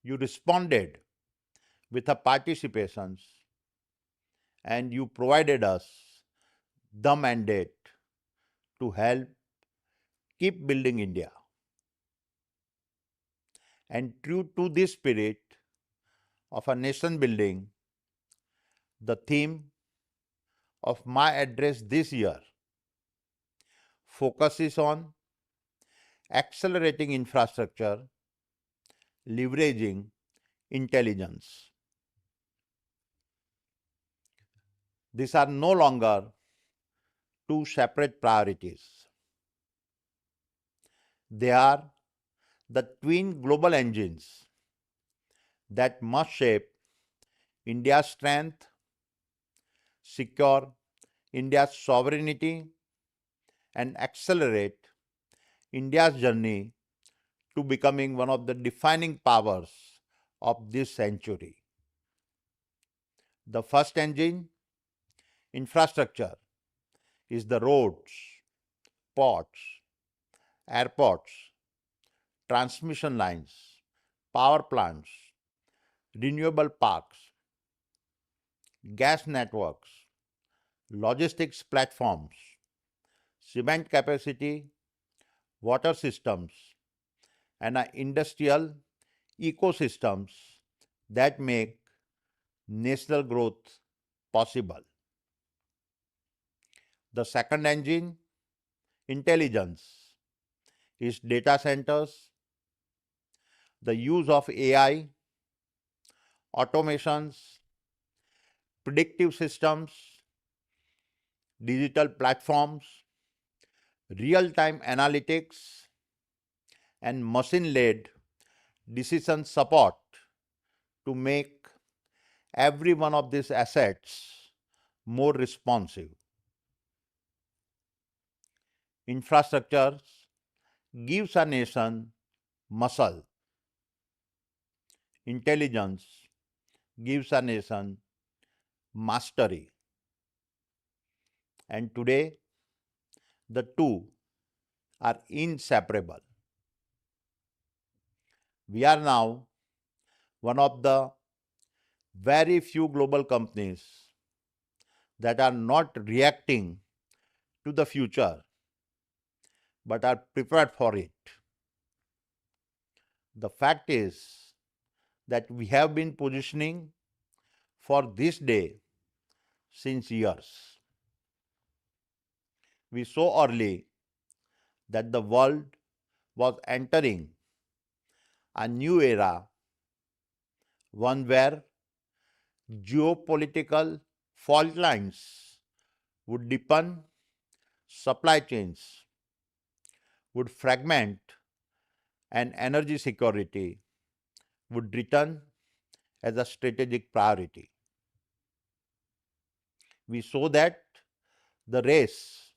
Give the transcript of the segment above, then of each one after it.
You responded with a participations and you provided us the mandate to help keep building India. And true to this spirit of a nation building, the theme of my address this year focuses on accelerating infrastructure, leveraging intelligence. These are no longer two separate priorities. They are the twin global engines that must shape India's strength, secure India's sovereignty, and accelerate India's journey to becoming one of the defining powers of this century. The first engine, infrastructure, is the roads, ports, airports, transmission lines, power plants, renewable parks, gas networks, logistics platforms, cement capacity, water systems, and industrial ecosystems that make national growth possible. The second engine, intelligence, is data centers, the use of AI, automations, predictive systems, digital platforms, real time analytics, and machine led decision support to make every one of these assets more responsive. Infrastructure gives a nation muscle. Intelligence gives a nation mastery. And today, the two are inseparable. We are now one of the very few global companies that are not reacting to the future but are prepared for it. The fact is that we have been positioning for this day since years. We saw early that the world was entering a new era, one where geopolitical fault lines would deepen, supply chains would fragment, and energy security would return as a strategic priority. We saw that the race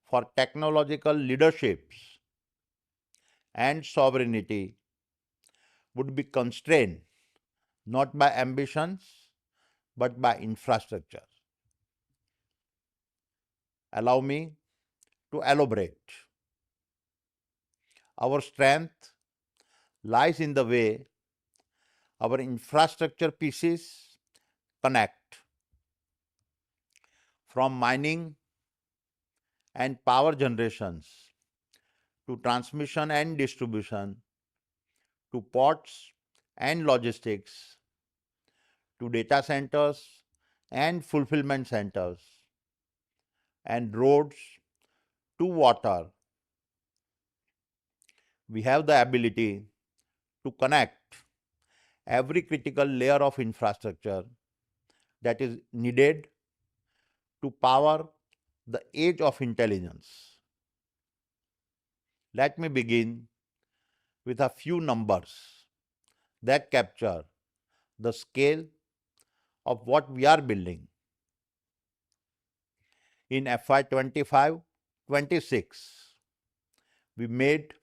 for technological leaderships and sovereignty would be constrained not by ambitions but by infrastructure. Allow me to elaborate. Our strength lies in the way our infrastructure pieces connect, from mining and power generations to transmission and distribution to ports and logistics to data centers and fulfillment centers and roads to water. We have the ability to connect every critical layer of infrastructure that is needed to power the age of intelligence. Let me begin with a few numbers that capture the scale of what we are building. In FY 25-26, we made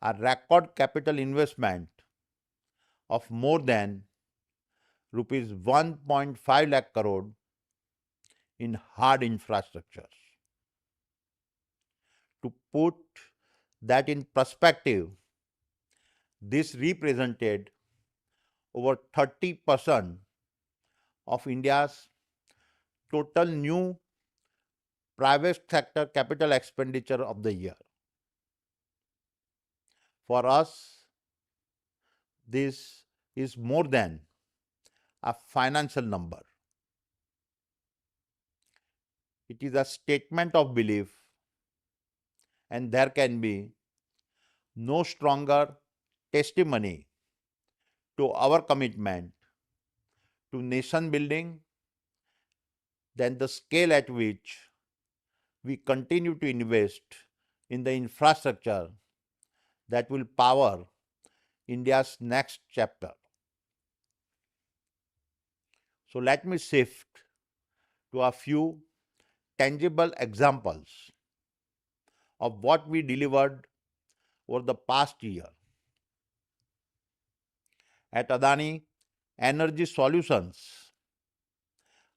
a record capital investment of more than rupees 1.5 lakh crore in hard infrastructure. To put that in perspective, this represented over 30% of India's total new private sector capital expenditure of the year. For us, this is more than a financial number. It is a statement of belief, and there can be no stronger testimony to our commitment to nation building than the scale at which we continue to invest in the infrastructure that will power India's next chapter. So let me shift to a few tangible examples of what we delivered over the past year. At Adani Energy Solutions,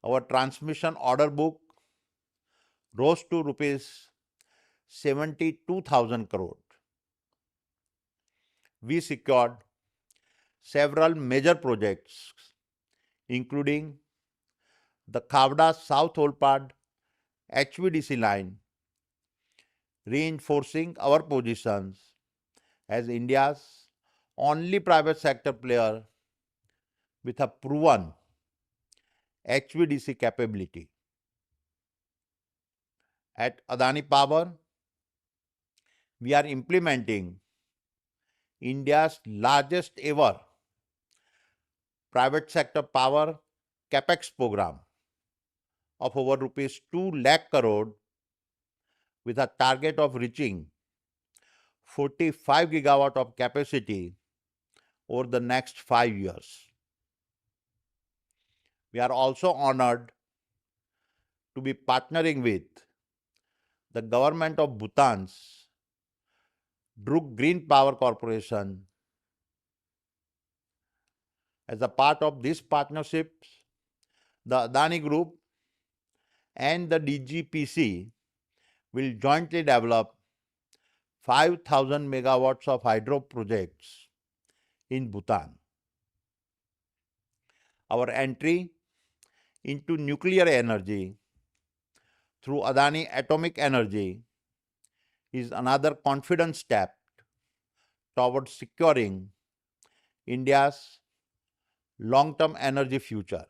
our transmission order book rose to rupees 72,000 crore. We secured several major projects, including the Khavda South Olpad HVDC line, reinforcing our positions as India's only private sector player with a proven HVDC capability. At Adani Power, we are implementing India's largest ever private sector power capex program of over rupees 2 lakh crore with a target of reaching 45 gigawatt of capacity over the next 5 years. We are also honored to be partnering with the government of Bhutan's Druk Green Power Corporation. As a part of this partnership, the Adani Group and the DGPC will jointly develop 5,000 megawatts of hydro projects in Bhutan. Our entry into nuclear energy through Adani Atomic Energy is another confident step towards securing India's long-term energy future.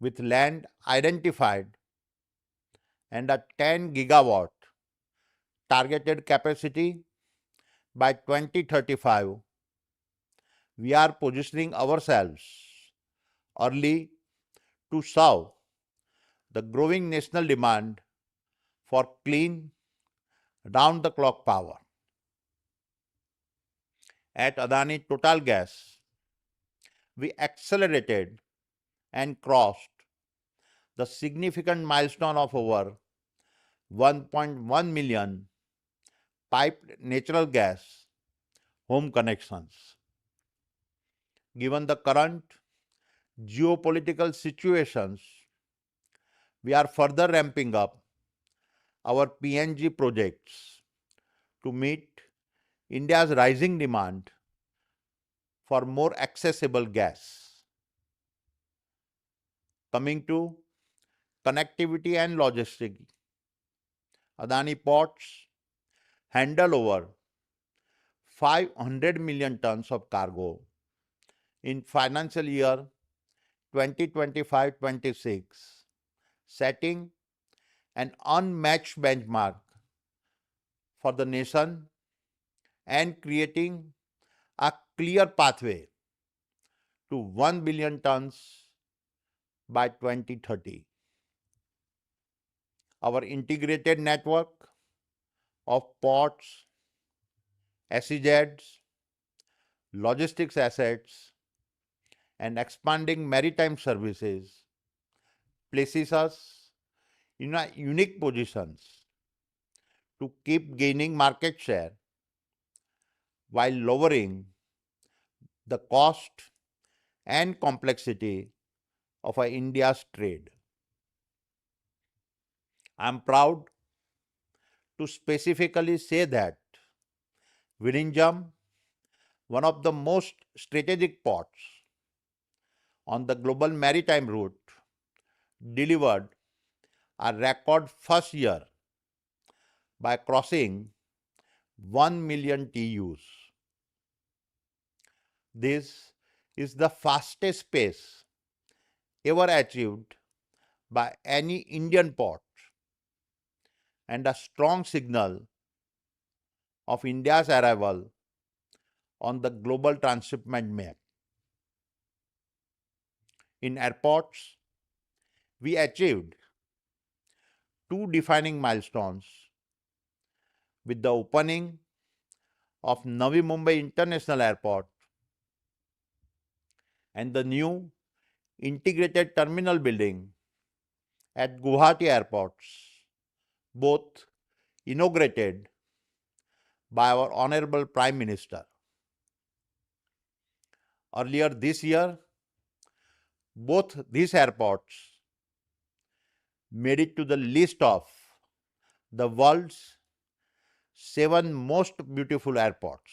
With land identified and a 10 gigawatt targeted capacity by 2035, we are positioning ourselves early to serve the growing national demand for clean, round-the-clock power. At Adani Total Gas, we accelerated and crossed the significant milestone of over 1.1 million piped natural gas home connections. Given the current geopolitical situations, we are further ramping up our PNG projects to meet India's rising demand for more accessible gas. Coming to connectivity and logistics, Adani Ports handle over 500 million tons of cargo in financial year 2025-26, setting an unmatched benchmark for the nation and creating a clear pathway to 1 billion tons by 2030. Our integrated network of ports, SEZs, logistics assets, and expanding maritime services places us in a unique positions to keep gaining market share while lowering the cost and complexity of India's trade. I am proud to specifically say that Virinjam one of the most strategic ports on the global maritime route, delivered a record first year by crossing 1 million TEUs. This is the fastest pace ever achieved by any Indian port and a strong signal of India's arrival on the global transshipment map. In airports, we achieved two defining milestones with the opening of Navi Mumbai International Airport and the new integrated terminal building at Guwahati airports, both inaugurated by our Honorable Prime Minister. Earlier this year, both these airports made it to the list of the world's 7 most beautiful airports.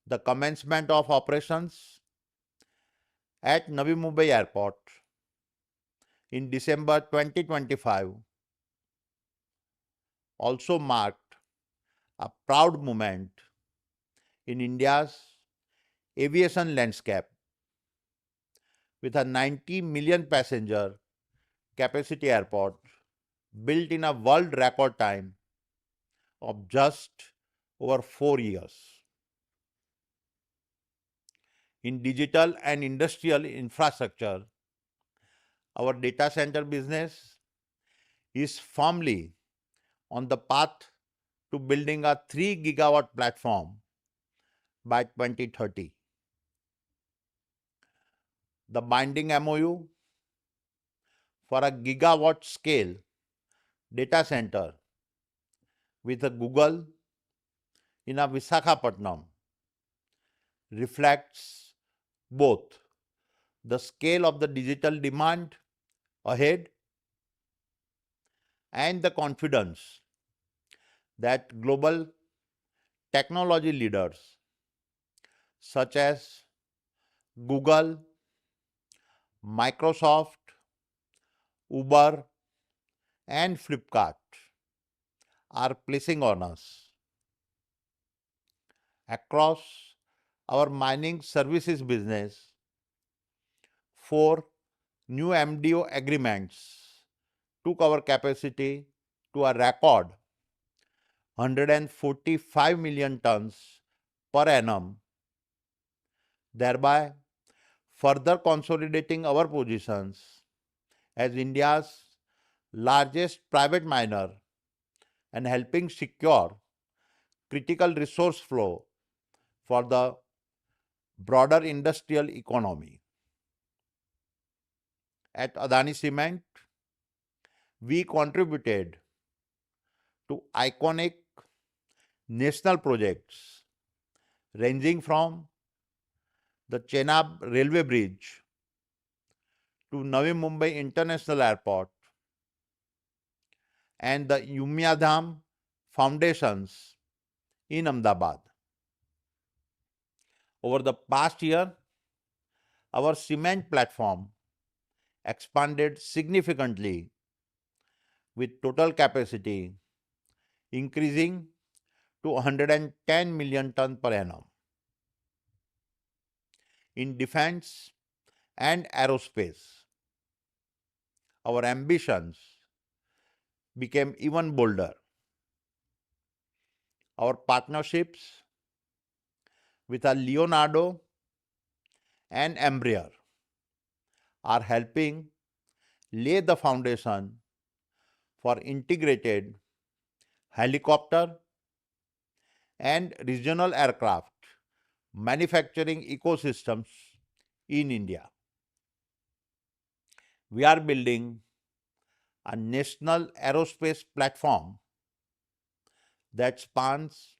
The commencement of operations at Navi Mumbai Airport in December 2025 also marked a proud moment in India's aviation landscape, with a 90 million passenger capacity airport built in a world record time of just over 4 years. In digital and industrial infrastructure, our data center business is firmly on the path to building a 3 gigawatt platform by 2030. The binding MOU for a gigawatt scale data center with a Google in a Visakhapatnam reflects both the scale of the digital demand ahead and the confidence that global technology leaders such as Google, Microsoft, Uber, and Flipkart are placing on us. Across our mining services business, 4 new MDO agreements took our capacity to a record 145 million tons per annum, thereby further consolidating our positions as India's largest private miner and helping secure critical resource flow for the broader industrial economy. At Adani Cement, we contributed to iconic national projects ranging from the Chenab Railway Bridge to Navi Mumbai International Airport and the Umyadham Foundations in Ahmedabad. Over the past year, our cement platform expanded significantly, with total capacity increasing to 110 million ton per annum. In defense and aerospace, our ambitions became even bolder. Our partnerships with Leonardo and Embraer are helping lay the foundation for integrated helicopter and regional aircraft manufacturing ecosystems in India. We are building a national aerospace platform that spans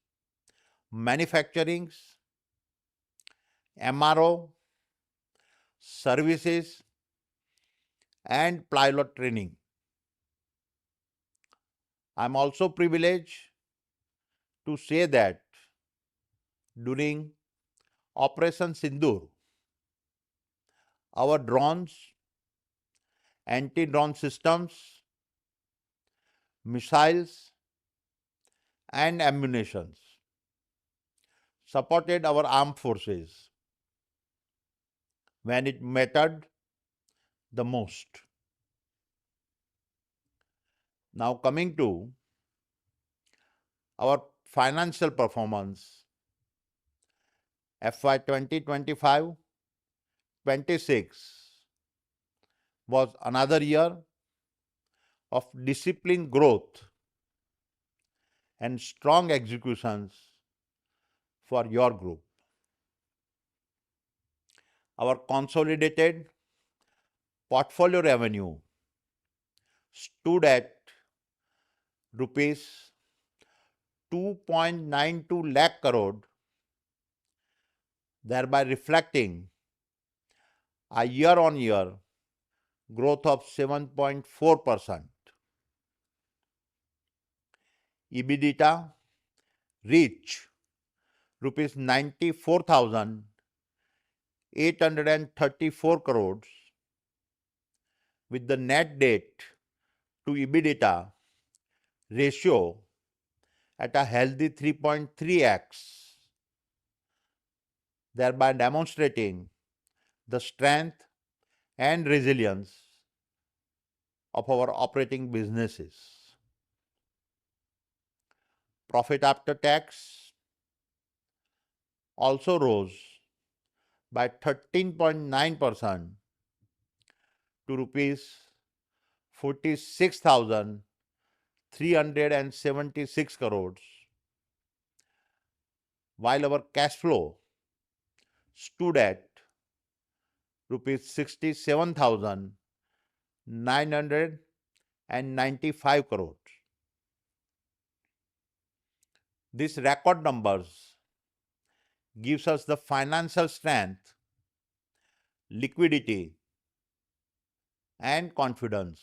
manufacturing, MRO, services, and pilot training. I am also privileged to say that During Operation Sindoor, our drones, anti drone systems, missiles, and ammunition supported our armed forces when it mattered the most. Now, coming to our financial performance, FY 2025-26 was another year of disciplined growth and strong executions for your group. Our consolidated portfolio revenue stood at rupees 2.92 lakh crore, thereby reflecting a year on year growth of 7.4%. EBITDA reached rupees 94,834 crores, with the net debt to EBITDA ratio at a healthy 3.3x, thereby demonstrating the strength and resilience of our operating businesses. Profit after tax also rose by 13.9% to rupees 46,376 crores, while our cash flow stood at rupees 67,995 crores. These record numbers gives us the financial strength, liquidity, and confidence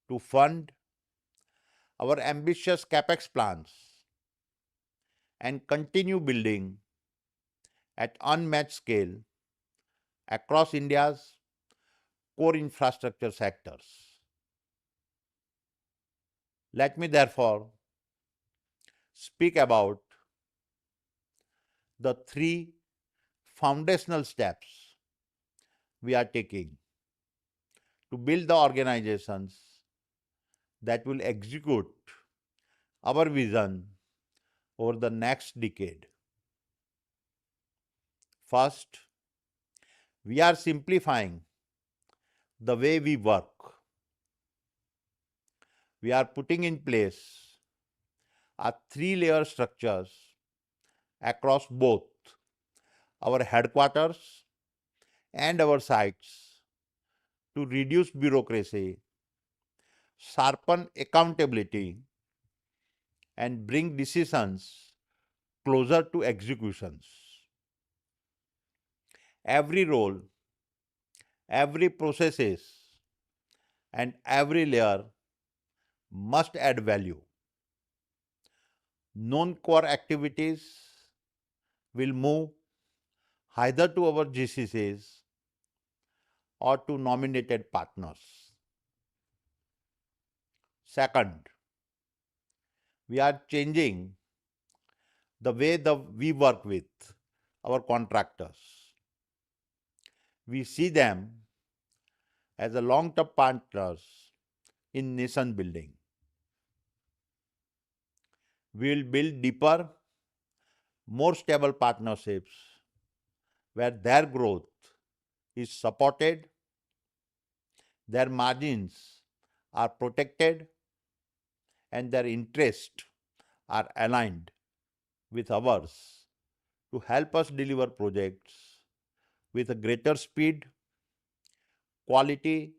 to fund our ambitious capex plans and continue building at unmatched scale across India's core infrastructure sectors. Let me therefore speak about the three foundational steps we are taking to build the organizations that will execute our vision over the next decade. First, we are simplifying the way we work. We are putting in place a three-layer structures across both our headquarters and our sites to reduce bureaucracy, sharpen accountability, and bring decisions closer to executions. Every role, every processes, and every layer must add value. Non-core activities will move either to our GCCs or to nominated partners. Second, we are changing the way we work with our contractors. We see them as a long-term partners in nation building. We will build deeper, more stable partnerships where their growth is supported, their margins are protected, and their interests are aligned with ours to help us deliver projects with a greater speed, quality,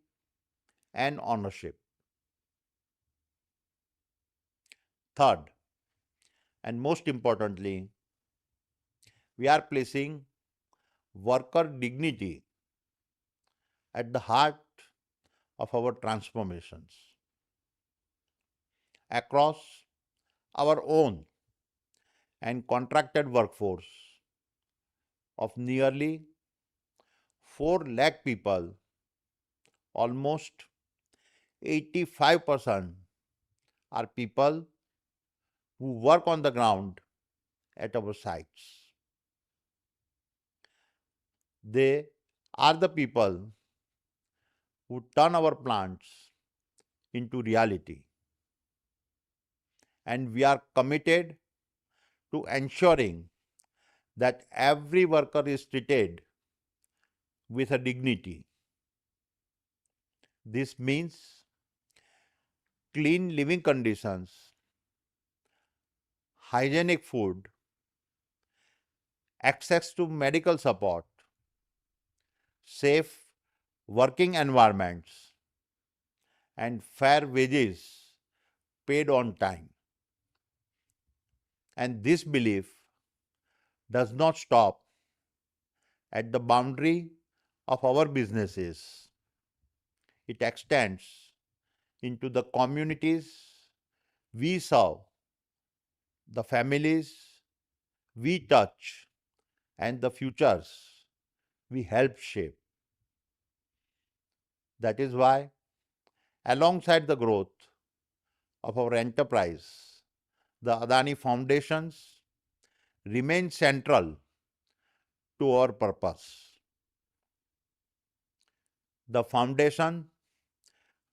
and ownership. Third, and most importantly, we are placing worker dignity at the heart of our transformations. Across our own and contracted workforce of nearly 4 lakh people, almost 85% are people who work on the ground at our sites. They are the people who turn our plants into reality. And we are committed to ensuring that every worker is treated with a dignity. This means clean living conditions, hygienic food, access to medical support, safe working environments, and fair wages paid on time. And this belief does not stop at the boundary of our businesses. It extends into the communities we serve, the families we touch, and the futures we help shape. That is why, alongside the growth of our enterprise, the Adani Foundations remain central to our purpose. The foundation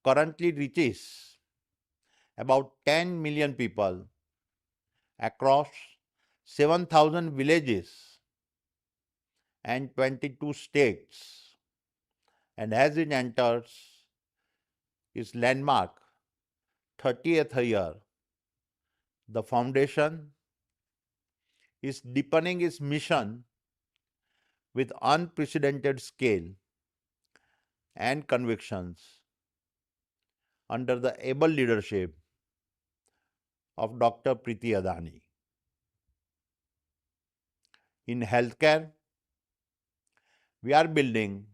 currently reaches about 10 million people across 7,000 villages and 22 states, and as it enters its landmark 30th year, the foundation is deepening its mission with unprecedented scale and convictions under the able leadership of Dr. Priti Adani. In healthcare, we are building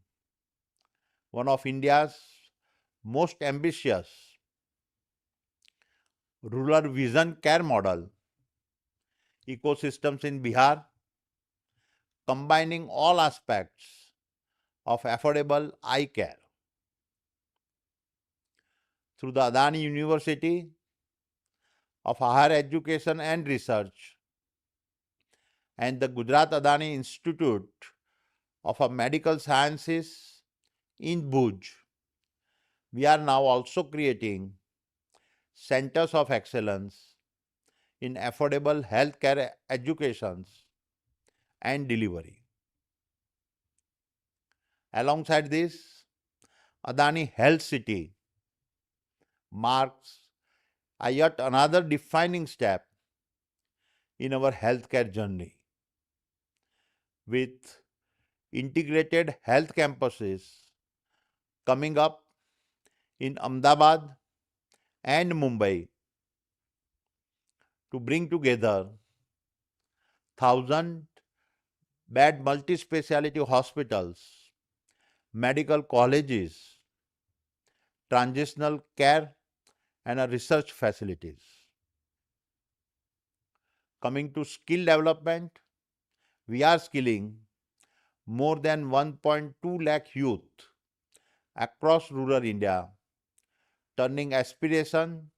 one of India's most ambitious rural vision care model ecosystems in Bihar, combining all aspects of affordable eye care. Through the Adani University of Higher Education and Research and the Gujarat Adani Institute of Medical Sciences in Bhuj, we are now also creating centers of excellence in affordable healthcare education and delivery. Alongside this, Adani Health City marks a yet another defining step in our healthcare journey. With integrated health campuses coming up in Ahmedabad and Mumbai to bring together 1,000 bed multi-speciality hospitals, medical colleges, transitional care, and research facilities. Coming to skill development, we are skilling more than 1.2 lakh youth across rural India, turning aspiration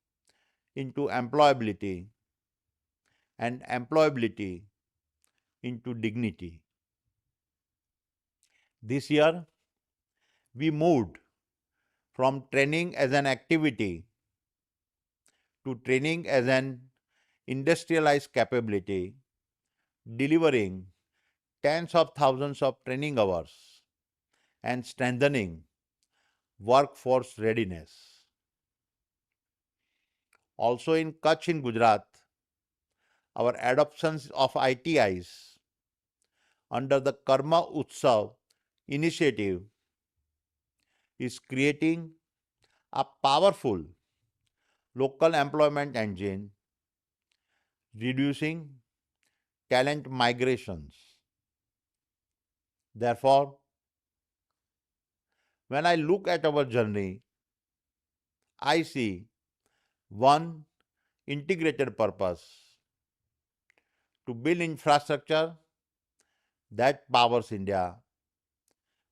into employability and employability into dignity. This year, we moved from training as an activity to training as an industrialized capability, delivering tens of thousands of training hours and strengthening workforce readiness. Also in Kutch in Gujarat, our adoptions of ITIs under the Karma Utsav initiative is creating a powerful local employment engine, reducing talent migrations. Therefore, when I look at our journey, I see one integrated purpose to build infrastructure that powers India,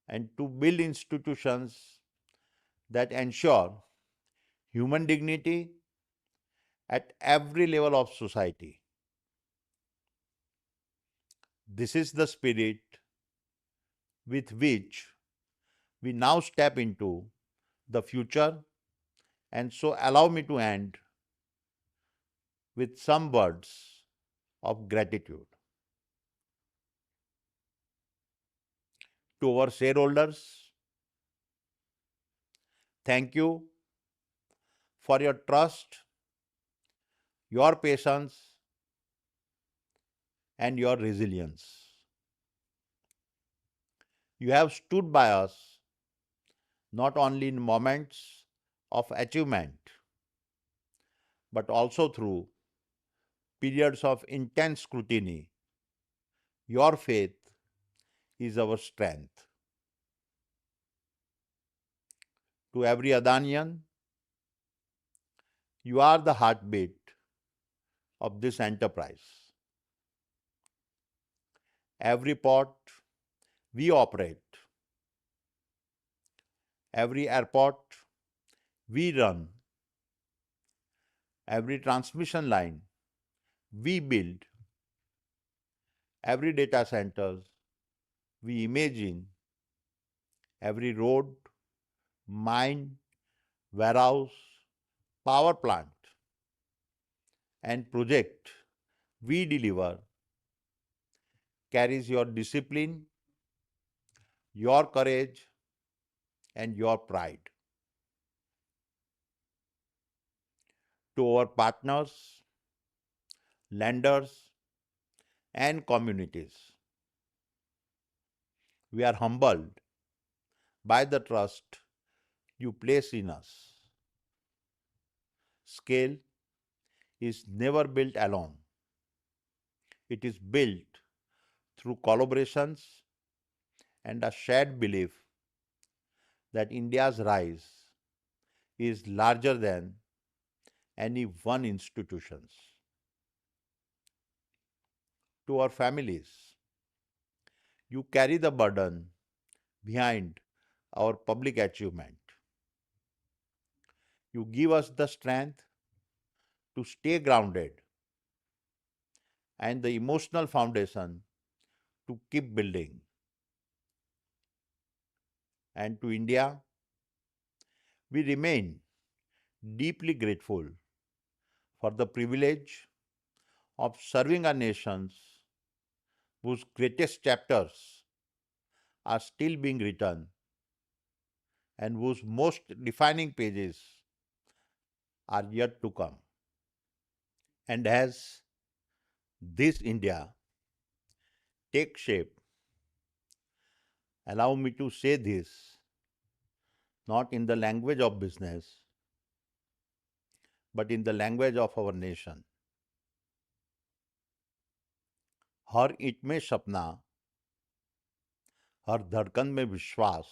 and to build institutions that ensure human dignity at every level of society. This is the spirit with which we now step into the future, and so allow me to end with some words of gratitude to our shareholders. Thank you for your trust, your patience, and your resilience. You have stood by us not only in moments of achievement, but also through periods of intense scrutiny. Your faith is our strength. To every Adanian, you are the heartbeat of this enterprise. Every port we operate, every airport we run, every transmission line we build, every data center we imagine, every road, mine, warehouse, power plant, and project we deliver carries your discipline, your courage, and your pride. To our partners, lenders, and communities, we are humbled by the trust you place in us. Scale is never built alone. It is built through collaborations and a shared belief that India's rise is larger than any one institution. To our families, you carry the burden behind our public achievement. You give us the strength to stay grounded and the emotional foundation to keep building. And to India, we remain deeply grateful for the privilege of serving a nation whose greatest chapters are still being written and whose most defining pages are yet to come. And as this India takes shape, allow me to say this not in the language of business, but in the language of our nation. हर ईंट में सपना, हर धड़कन में विश्वास,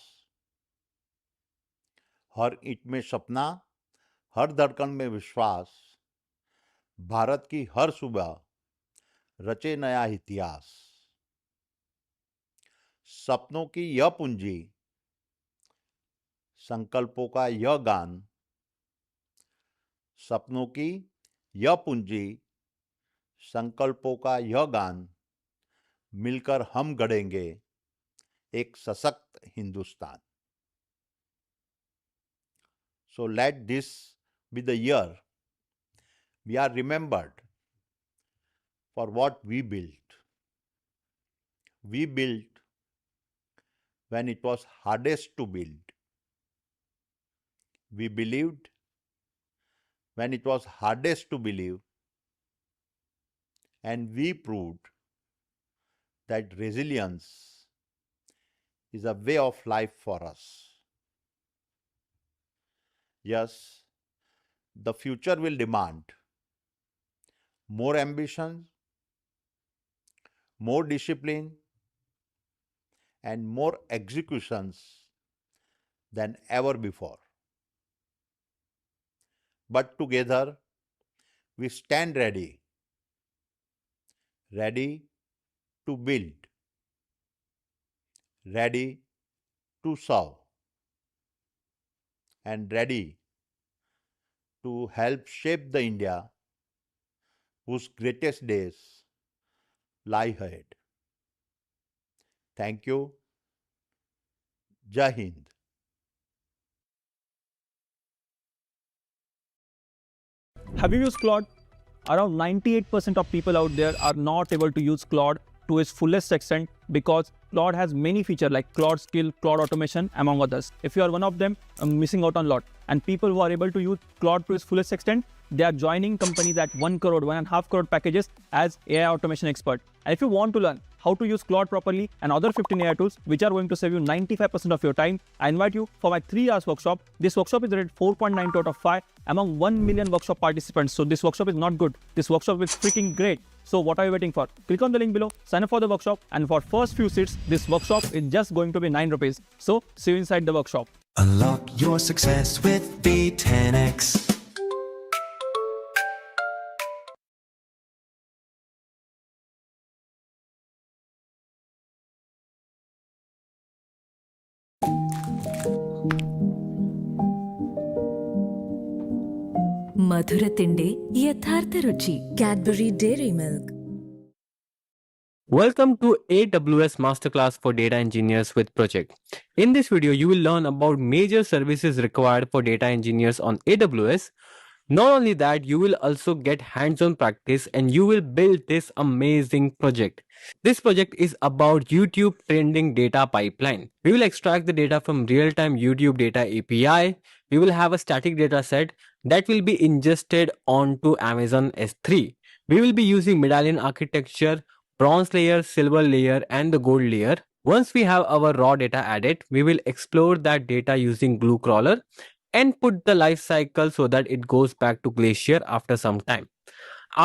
हर ईंट में सपना, हर धड़कन में विश्वास, भारत की हर सुबह रचे नया इतिहास। सपनों की यह पूंजी, संकल्पों का यह गान, सपनों की यह पूंजी, संकल्पों का यह गान, मिलकर हम गढ़ेंगे एक सशक्त Hindustan. So let this be the year we are remembered for what we built. We built when it was hardest to build. We believed when it was hardest to believe. And we proved that resilience is a way of life for us. Yes, the future will demand more ambition, more discipline, and more executions than ever before. But together, we stand ready, ready to build, ready to serve, and ready to help shape the India whose greatest days lie ahead. Thank you. Jai Hind. Have you used Claude? Around 98% of people out there are not able to use Claude to its fullest extent because Claude has many features like Claude Skill, Claude Automation, among others. If you are one of them, I'm missing out on a lot. And people who are able to use Claude to its fullest extent, they are joining companies at 1 crore, 1.5 crore packages as AI automation expert. And if you want to learn how to use Claude properly and other 15 AI tools, which are going to save you 95% of your time, I invite you for my 3 hours workshop. This workshop is rated 4.92 out of 5 among 1 million workshop participants. So this workshop is not good. This workshop is freaking great. So what are you waiting for? Click on the link below, sign up for the workshop, and for first few seats, this workshop is just going to be 9 rupees. So see you inside the workshop. Unlock your success with B10X. മധുരത്തിന്റെ യഥാർത്ഥ രുചി Cadbury dairy milk. Welcome to AWS Masterclass for Data Engineers with Project. In this video, you will learn about major services required for data engineers on AWS. Not only that, you will also get hands-on practice and you will build this amazing project. This project is about YouTube trending data pipeline. We will extract the data from real-time YouTube data API. We will have a static data set that will be ingested onto Amazon S3. We will be using medallion architecture, bronze layer, silver layer, and the gold layer. Once we have our raw data added, we will explore that data using glue crawler and put the life cycle so that it goes back to Glacier after some time.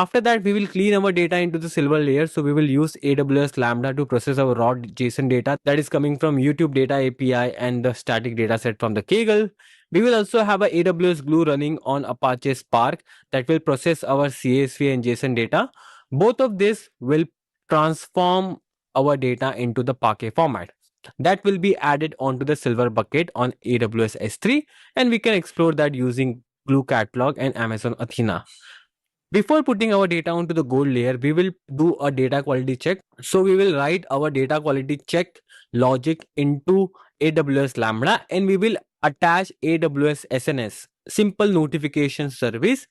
After that, we will clean our data into the silver layer. So we will use AWS Lambda to process our raw JSON data that is coming from YouTube data API and the static data set from the Kaggle. We will also have a AWS Glue running on Apache Spark that will process our CSV and JSON data. Both of this will transform our data into the Parquet format. That will be added onto the silver bucket on AWS S3, and we can explore that using Glue Catalog and Amazon Athena. Before putting our data onto the gold layer, we will do a data quality check. So we will write our data quality check logic into AWS Lambda and we will attach AWS SNS, simple notification service,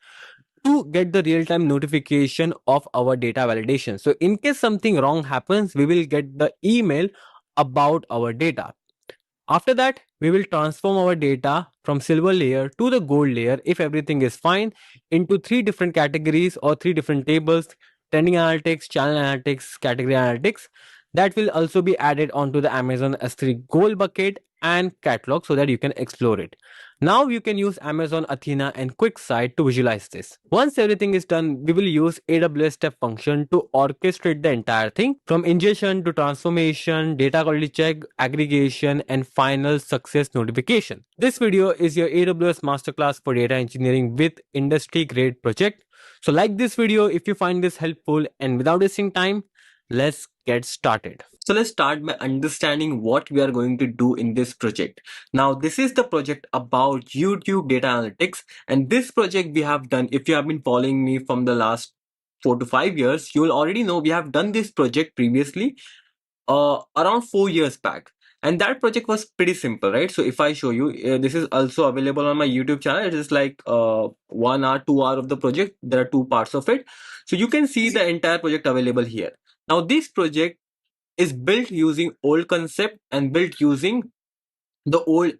to get the real-time notification of our data validation. So in case something wrong happens, we will get the email about our data. After that, we will transform our data from silver layer to the gold layer if everything is fine into 3 different categories or 3 different tables: trending analytics, channel analytics, category analytics. That will also be added onto the Amazon S3 gold bucket and catalog so that you can explore it. Now you can use Amazon Athena and QuickSight to visualize this. Once everything is done, we will use AWS step function to orchestrate the entire thing from ingestion to transformation, data quality check, aggregation, and final success notification. This video is your AWS masterclass for data engineering with industry grade project. So like this video if you find this helpful, and without wasting time, let's get started. So let's start by understanding what we are going to do in this project. Now, this is the project about YouTube data analytics, and this project we have done, if you have been following me from the last 4 to 5 years, you will already know we have done this project previously around 4 years back. And that project was pretty simple, right? So if I show you, this is also available on my YouTube channel. It is like 1 hour, 2 hour of the project. There are 2 parts of it. So you can see the entire project available here. Now, this project is built using old concept and built using the old